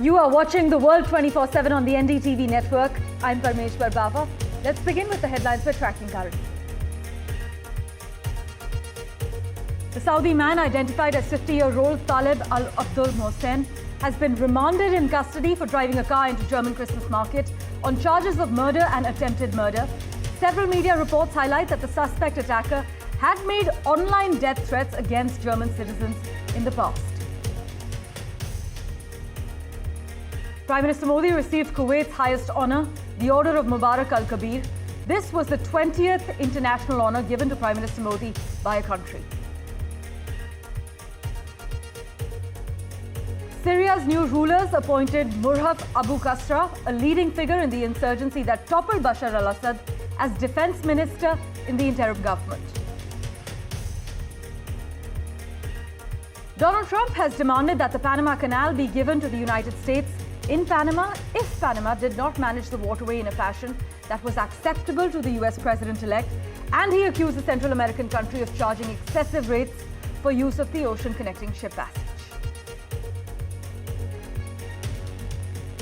You are watching The World 24/7 on the NDTV network. I'm Parmeshwar Bawa. Let's begin with the headlines we're tracking currently. The Saudi man identified as 50-year-old Talib Al-Abdul Mohsen has been remanded in custody for driving a car into German Christmas market on charges of murder and attempted murder. Several media reports highlight that the suspect attacker had made online death threats against German citizens in the past. Prime Minister Modi received Kuwait's highest honour, the Order of Mubarak Al-Kabir. This was the 20th international honour given to Prime Minister Modi by a country. Syria's new rulers appointed Murhaf Abu Kasra, a leading figure in the insurgency that toppled Bashar al-Assad, as defense minister in the interim government. Donald Trump has demanded that the Panama Canal be given to the United States in Panama if Panama did not manage the waterway in a fashion that was acceptable to the US president-elect, and he accused the Central American country of charging excessive rates for use of the ocean connecting ship passage.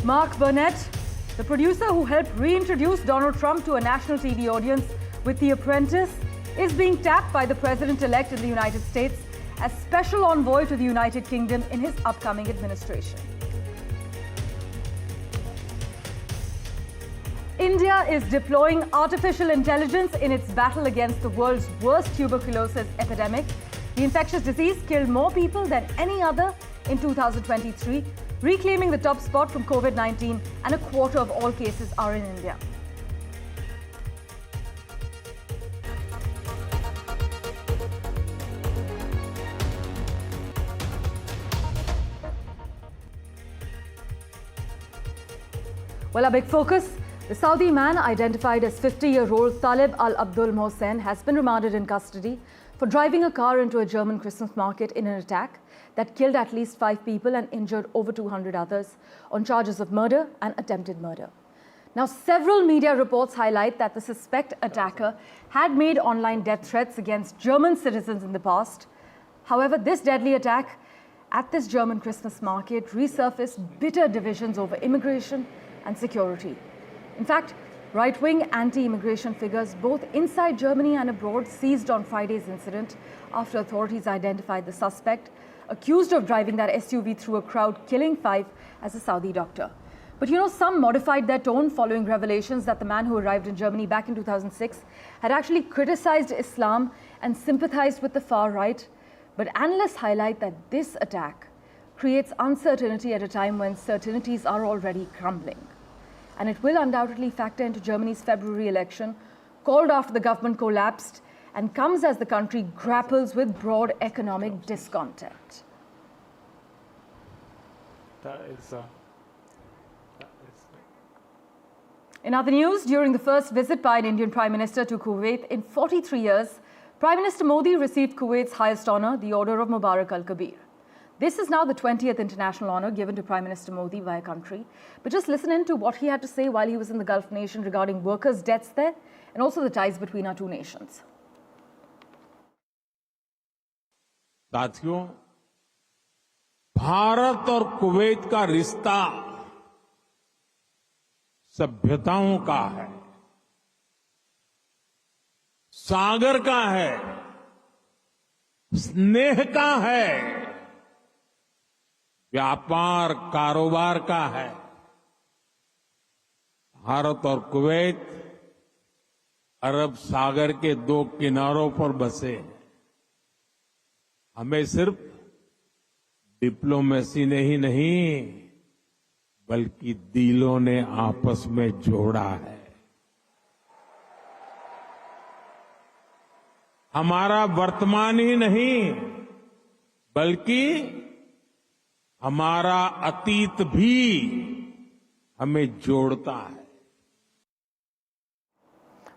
Mark Burnett, the producer who helped reintroduce Donald Trump to a national TV audience with The Apprentice, is being tapped by the president-elect in the United States as special envoy to the United Kingdom in his upcoming administration. India is deploying artificial intelligence in its battle against the world's worst tuberculosis epidemic. The infectious disease killed more people than any other in 2023, reclaiming the top spot from COVID-19, and a quarter of all cases are in India. Well, a big focus. The Saudi man identified as 50-year-old Talib Al-Abdul Mohsen has been remanded in custody for driving a car into a German Christmas market in an attack that killed at least 5 people and injured over 200 others on charges of murder and attempted murder. Now, several media reports highlight that the suspect attacker had made online death threats against German citizens in the past. However, this deadly attack at this German Christmas market resurfaced bitter divisions over immigration and security. In fact, right-wing anti-immigration figures both inside Germany and abroad seized on Friday's incident after authorities identified the suspect, accused of driving that SUV through a crowd, killing 5, as a Saudi doctor. But some modified their tone following revelations that the man who arrived in Germany back in 2006 had actually criticized Islam and sympathized with the far right. But analysts highlight that this attack creates uncertainty at a time when certainties are already crumbling. And it will undoubtedly factor into Germany's February election, called after the government collapsed, and comes as the country grapples with broad economic discontent. In other news, during the first visit by an Indian Prime Minister to Kuwait in 43 years, Prime Minister Modi received Kuwait's highest honour, the Order of Mubarak Al-Kabir. This is now the 20th international honour given to Prime Minister Modi by a country. But just listen in to what he had to say while he was in the Gulf nation regarding workers' deaths there and also the ties between our two nations. साथियों, भारत और Kuwait का रिश्ता सभ्यताओं का है, सागर का है, स्नेह का है, व्यापार कारोबार का है। भारत और कुवैत अरब सागर के 2 किनारों पर बसे हैं। हमें सिर्फ डिप्लोमेसी ने ही नहीं, बल्कि दिलों ने आपस में जोड़ा है। हमारा वर्तमान ही नहीं, बल्कि हमारा अतीत भी हमें जोड़ता है।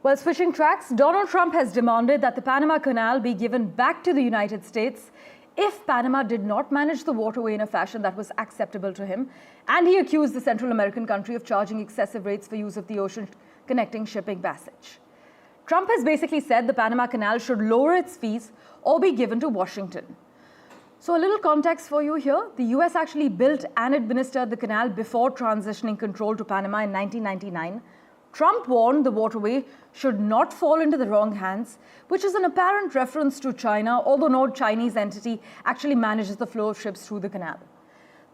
Well, switching tracks, Donald Trump has demanded that the Panama Canal be given back to the United States if Panama did not manage the waterway in a fashion that was acceptable to him, and he accused the Central American country of charging excessive rates for use of the ocean connecting shipping passage. Trump has basically said the Panama Canal should lower its fees or be given to Washington. So a little context for you here. The US actually built and administered the canal before transitioning control to Panama in 1999. Trump warned the waterway should not fall into the wrong hands, which is an apparent reference to China, although no Chinese entity actually manages the flow of ships through the canal.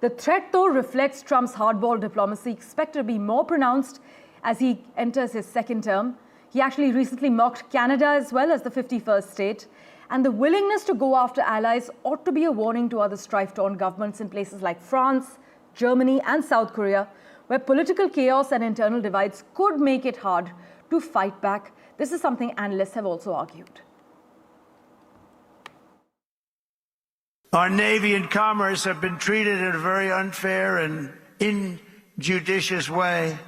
The threat, though, reflects Trump's hardball diplomacy, expected to be more pronounced as he enters his second term. He actually recently mocked Canada as well as the 51st state. And the willingness to go after allies ought to be a warning to other strife-torn governments in places like France, Germany, and South Korea, where political chaos and internal divides could make it hard to fight back. This is something analysts have also argued. Our Navy and Commerce have been treated in a very unfair and injudicious way.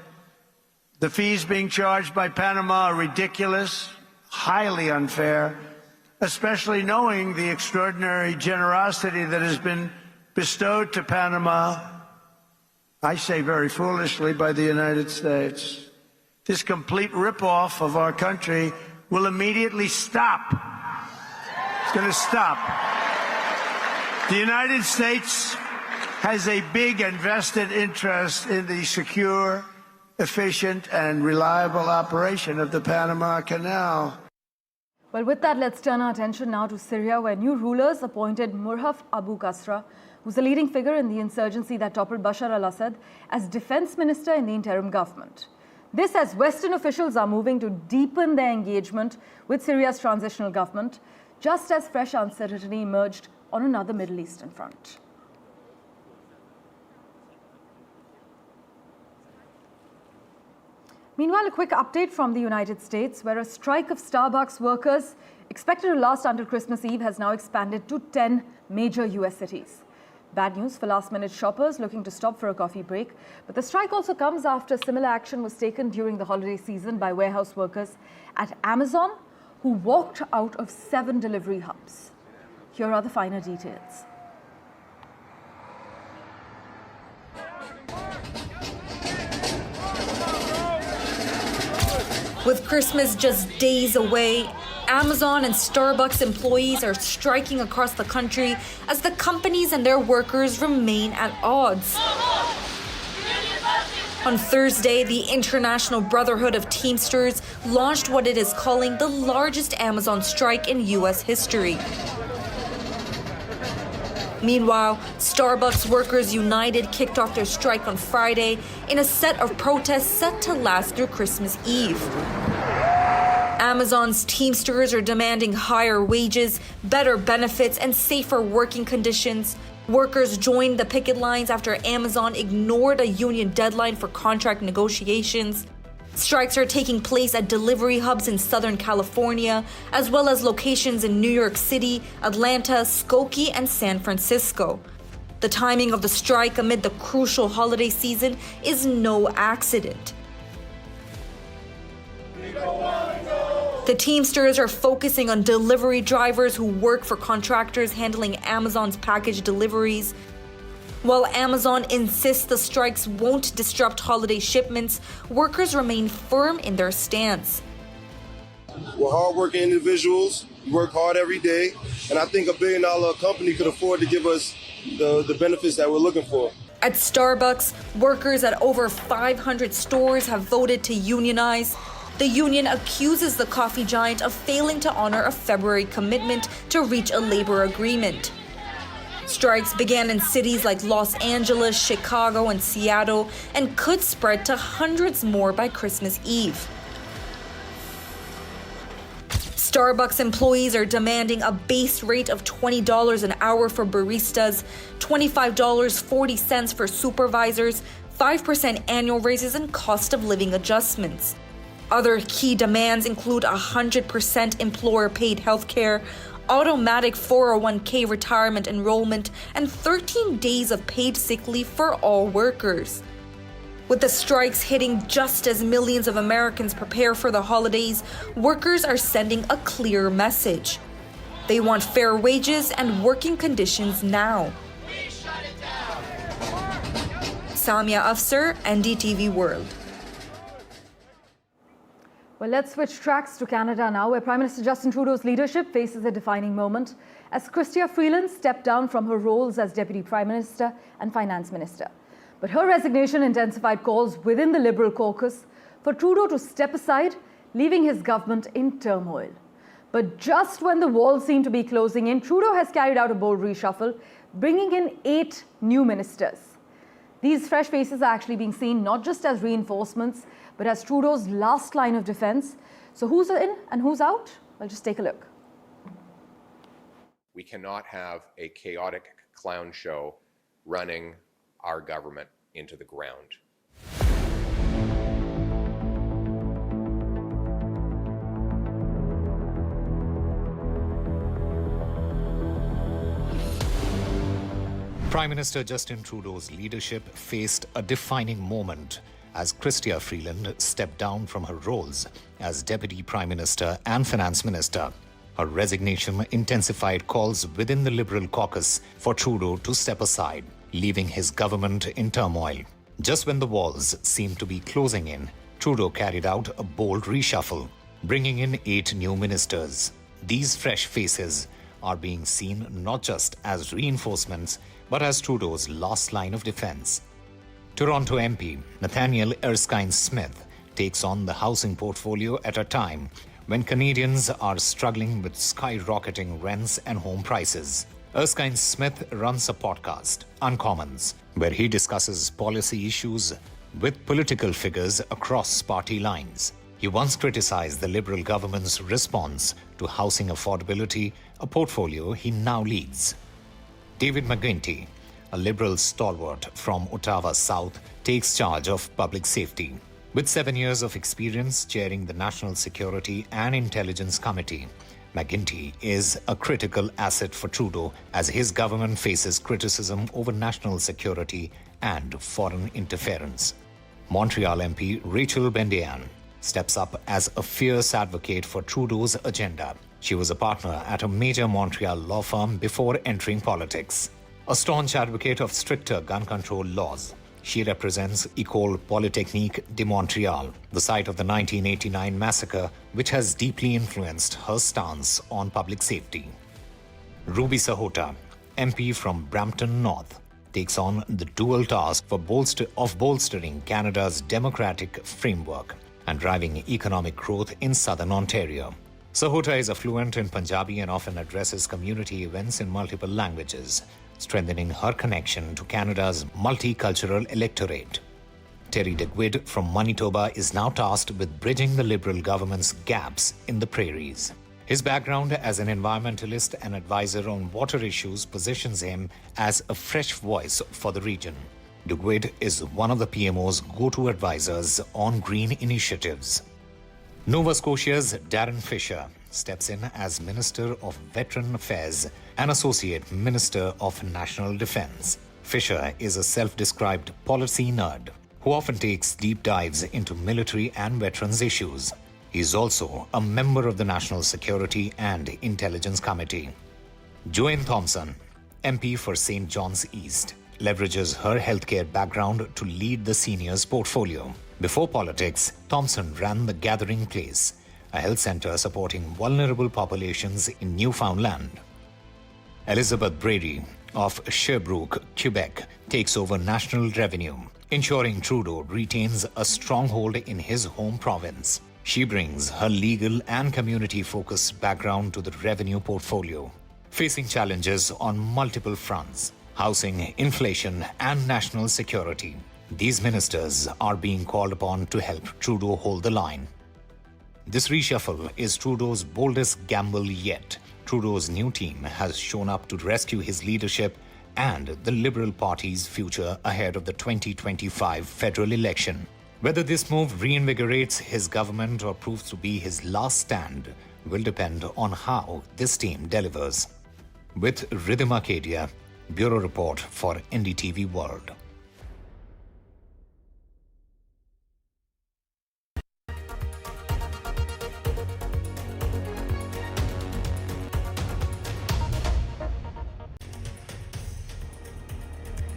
The fees being charged by Panama are ridiculous, highly unfair, especially knowing the extraordinary generosity that has been bestowed to Panama, I say very foolishly, by the United States. This complete ripoff of our country will immediately stop. It's going to stop. The United States has a big and vested interest in the secure, efficient, and reliable operation of the Panama Canal. Well, with that, let's turn our attention now to Syria, where new rulers appointed Murhaf Abu Qasra, who's a leading figure in the insurgency that toppled Bashar al-Assad, as defense minister in the interim government. This as Western officials are moving to deepen their engagement with Syria's transitional government, just as fresh uncertainty emerged on another Middle Eastern front. Meanwhile, a quick update from the United States, where a strike of Starbucks workers expected to last until Christmas Eve has now expanded to 10 major US cities. Bad news for last-minute shoppers looking to stop for a coffee break. But the strike also comes after similar action was taken during the holiday season by warehouse workers at Amazon, who walked out of 7 delivery hubs. Here are the finer details. With Christmas just days away, Amazon and Starbucks employees are striking across the country as the companies and their workers remain at odds. On Thursday, the International Brotherhood of Teamsters launched what it is calling the largest Amazon strike in U.S. history. Meanwhile, Starbucks Workers United kicked off their strike on Friday in a set of protests set to last through Christmas Eve. Amazon's Teamsters are demanding higher wages, better benefits, and safer working conditions. Workers joined the picket lines after Amazon ignored a union deadline for contract negotiations. Strikes are taking place at delivery hubs in Southern California, as well as locations in New York City, Atlanta, Skokie, and San Francisco. The timing of the strike amid the crucial holiday season is no accident. The Teamsters are focusing on delivery drivers who work for contractors handling Amazon's package deliveries. While Amazon insists the strikes won't disrupt holiday shipments, workers remain firm in their stance. We're hardworking individuals. We work hard every day, and I think $1 billion company could afford to give us the benefits that we're looking for. At Starbucks, workers at over 500 stores have voted to unionize. The union accuses the coffee giant of failing to honor a February commitment to reach a labor agreement. Strikes began in cities like Los Angeles, Chicago, and Seattle, and could spread to hundreds more by Christmas Eve. Starbucks employees are demanding a base rate of $20 an hour for baristas, $25.40 for supervisors, 5% annual raises, and cost of living adjustments. Other key demands include 100% employer-paid healthcare, automatic 401k retirement enrollment, and 13 days of paid sick leave for all workers. With the strikes hitting just as millions of Americans prepare for the holidays, workers are sending a clear message. They want fair wages and working conditions now. Samia Afsar, NDTV World. Well, let's switch tracks to Canada now, where Prime Minister Justin Trudeau's leadership faces a defining moment as Chrystia Freeland stepped down from her roles as Deputy Prime Minister and Finance Minister. But her resignation intensified calls within the Liberal caucus for Trudeau to step aside, leaving his government in turmoil. But just when the walls seem to be closing in, Trudeau has carried out a bold reshuffle, bringing in 8 new ministers. These fresh faces are actually being seen not just as reinforcements, but as Trudeau's last line of defense. So who's in and who's out? Well, just take a look. We cannot have a chaotic clown show running our government into the ground. Prime Minister Justin Trudeau's leadership faced a defining moment as Chrystia Freeland stepped down from her roles as Deputy Prime Minister and Finance Minister. Her resignation intensified calls within the Liberal caucus for Trudeau to step aside, leaving his government in turmoil. Just when the walls seemed to be closing in, Trudeau carried out a bold reshuffle, bringing in 8 new ministers. These fresh faces are being seen not just as reinforcements, but as Trudeau's last line of defense. Toronto MP Nathaniel Erskine-Smith takes on the housing portfolio at a time when Canadians are struggling with skyrocketing rents and home prices. Erskine-Smith runs a podcast, Uncommons, where he discusses policy issues with political figures across party lines. He once criticized the Liberal government's response to housing affordability, a portfolio he now leads. David McGuinty, a Liberal stalwart from Ottawa South, takes charge of public safety. With 7 years of experience chairing the National Security and Intelligence Committee, McGuinty is a critical asset for Trudeau as his government faces criticism over national security and foreign interference. Montreal MP Rachel Bendeyan steps up as a fierce advocate for Trudeau's agenda. She was a partner at a major Montreal law firm before entering politics. A staunch advocate of stricter gun control laws, she represents École Polytechnique de Montréal, the site of the 1989 massacre, which has deeply influenced her stance on public safety. Ruby Sahota, MP from Brampton North, takes on the dual task of bolstering Canada's democratic framework and driving economic growth in southern Ontario. Sahota is fluent in Punjabi and often addresses community events in multiple languages, strengthening her connection to Canada's multicultural electorate. Terry DeGuid from Manitoba is now tasked with bridging the Liberal government's gaps in the prairies. His background as an environmentalist and advisor on water issues positions him as a fresh voice for the region. DeGuid is one of the PMO's go-to advisors on green initiatives. Nova Scotia's Darren Fisher steps in as Minister of Veteran Affairs and Associate Minister of National Defence. Fisher is a self-described policy nerd who often takes deep dives into military and veterans issues. He is also a member of the National Security and Intelligence Committee. Joanne Thompson, MP for St. John's East, leverages her healthcare background to lead the seniors portfolio. Before politics, Thompson ran the Gathering Place, a health centre supporting vulnerable populations in Newfoundland. Elizabeth Brady of Sherbrooke, Quebec, takes over national revenue, ensuring Trudeau retains a stronghold in his home province. She brings her legal and community-focused background to the revenue portfolio, facing challenges on multiple fronts: housing, inflation, and national security. These ministers are being called upon to help Trudeau hold the line. This reshuffle is Trudeau's boldest gamble yet. Trudeau's new team has shown up to rescue his leadership and the Liberal Party's future ahead of the 2025 federal election. Whether this move reinvigorates his government or proves to be his last stand will depend on how this team delivers. With Rhythm Arcadia, Bureau Report for NDTV World.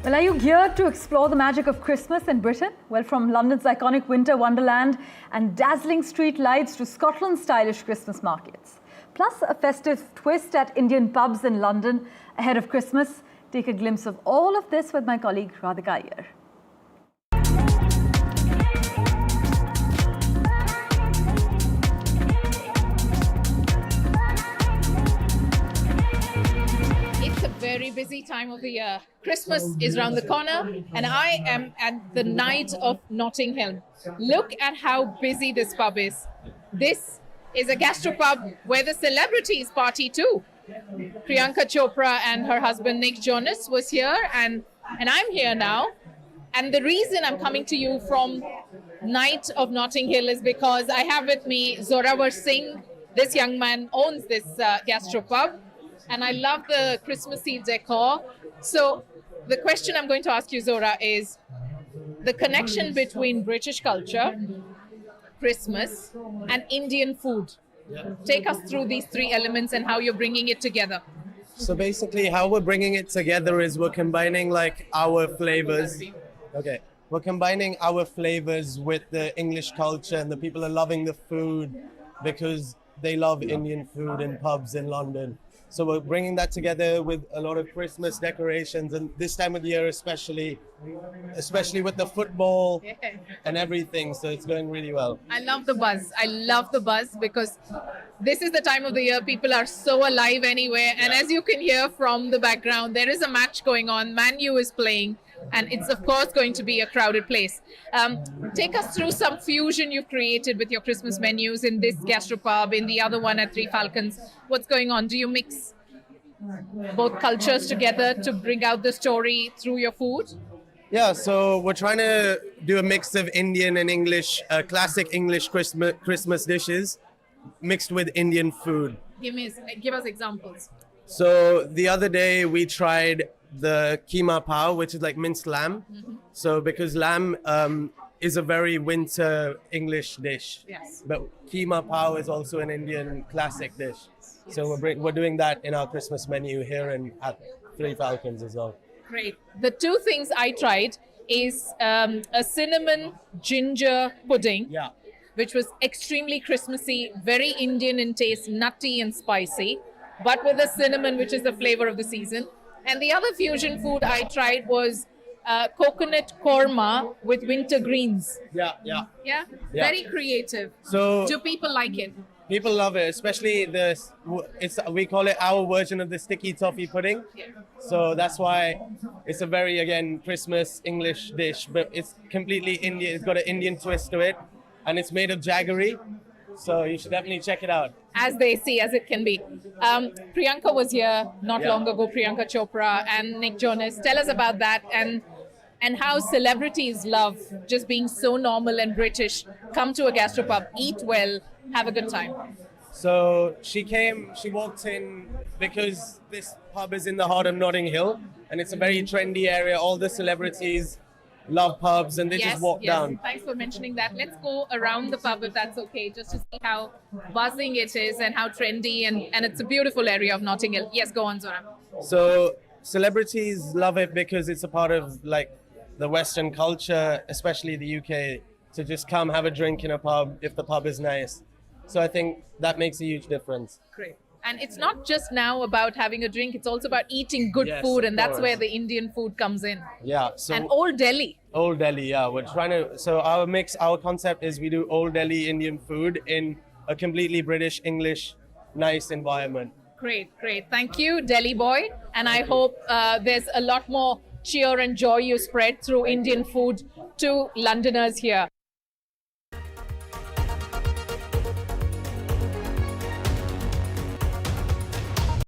Well, are you geared to explore the magic of Christmas in Britain? Well, from London's iconic winter wonderland and dazzling street lights to Scotland's stylish Christmas markets, plus a festive twist at Indian pubs in London ahead of Christmas. Take a glimpse of all of this with my colleague Radhika Iyer. Very busy time of the year. Christmas is around the corner and I am at the night of Notting Hill. Look at how busy this pub is. This is a gastropub where the celebrities party too. Priyanka Chopra and her husband Nick Jonas was here and I'm here now. And the reason I'm coming to you from night of Notting Hill is because I have with me Zorawar Singh. This young man owns this gastropub. And I love the Christmassy decor. So the question I'm going to ask you, Zora, is the connection between British culture, Christmas, and Indian food. Yeah. Take us through these three elements and how you're bringing it together. So basically how we're bringing it together is we're combining like our flavors. Okay. We're combining our flavors with the English culture, and the people are loving the food because they love Indian food in pubs in London. So we're bringing that together with a lot of Christmas decorations, and this time of the year especially with the football and everything. So it's going really well. I love the buzz. I love the buzz because this is the time of the year people are so alive anyway. And as you can hear from the background, there is a match going on. Man U is playing. And it's, of course, going to be a crowded place. Take us through some fusion you've created with your Christmas menus in this gastropub, in the other one at Three Falcons. What's going on? Do you mix both cultures together to bring out the story through your food? Yeah, so we're trying to do a mix of Indian and English, classic English Christmas dishes mixed with Indian food. Give us examples. So the other day we tried the keema pao, which is like minced lamb. Mm-hmm. So because lamb is a very winter English dish, yes, but keema pao is also an Indian classic dish. Yes. So we're doing that in our Christmas menu here and at Three Falcons as well. Great. The two things I tried is a cinnamon ginger pudding, which was extremely Christmassy, very Indian in taste, nutty and spicy, but with the cinnamon, which is the flavor of the season. And the other fusion food I tried was coconut korma with winter greens. Yeah. Very creative. So do people like it? People love it, especially we call it our version of the sticky toffee pudding. Yeah. So that's why it's a very, again, Christmas English dish, but it's completely Indian. It's got an Indian twist to it, and it's made of jaggery. So you should definitely check it out. As they see, as it can be. Priyanka was here not long ago, Priyanka Chopra and Nick Jonas. Tell us about that and how celebrities love just being so normal and British. Come to a gastropub, eat well, have a good time. So she walked in because this pub is in the heart of Notting Hill, and it's a very trendy area. All the celebrities love pubs, and they just walk down. Thanks for mentioning that. Let's go around the pub if that's okay, just to see how buzzing it is and how trendy, and it's a beautiful area of Notting Hill. Yes, go on, Zora. So celebrities love it because it's a part of like the Western culture, especially the UK, to just come have a drink in a pub if the pub is nice. So I think that makes a huge difference. Great. And it's not just now about having a drink, it's also about eating good food, and that's where the Indian food comes in. Yeah. So and Old Delhi. Old Delhi, yeah. We're trying to, so our concept is we do Old Delhi Indian food in a completely British, English, nice environment. Great. Thank you, Delhi boy. And I hope there's a lot more cheer and joy you spread through Indian food to Londoners here.